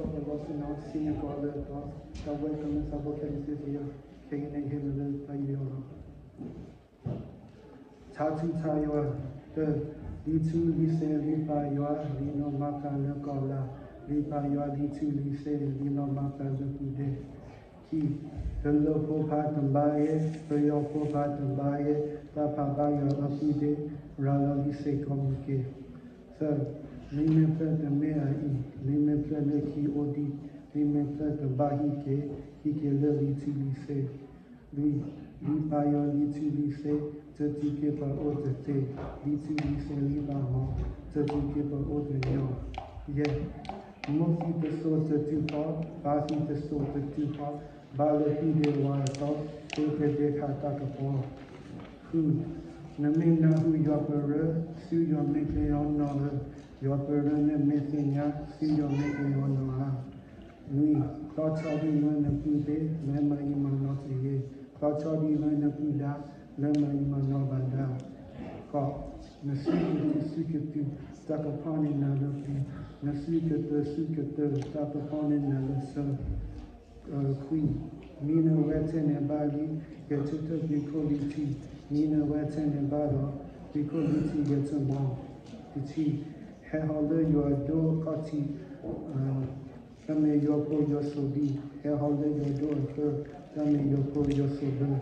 for loss and all seeing God the cross, the welcome and sabotage here, taking a hill of the Yoro. Tatu Tayo, the Litu Lise Lipa Yoa, Lino Maka Lekola, Lipa Yoa Litu Lise, Lino Maka Lukude. Ki, the local part and buy it, the local part and buy it, the Pabaya Lakude, Rala Lise Communicate. So, Lime Pet the Mea, Lime Pet the Ki Odi, Lime Pet the Bahike, Hike Lily Tilise, Lipayo Litulise, Tatukipa Otate, Litulise Libamo, Tatukipa Otanyo. Yet, Mosi the source of Tupac, Basi the source of Tupac, Balapi de Wanato, Take de Katakapo. Who? Namina who Yopera, Su your making on Nora, Yopera and Messina, Su your making on Nora. Lui, Kachadi Lana Pude, Lema Imanote, Kachadi Lana Puda, Lema Imanobanda. Ka, Nasuka Sukatu, Takapani Nalapi, Nasuka Sukatu, Takapani Nalasa, Queen, Mina Weten and Bali, Getita Bicoliti, Mina Weten and Bada, Bicoliti gets a mom. The tea, Hehola, your door, Kati, Dame Yoko Yosobi, Hehola, your door, Dame Yoko Yosobi.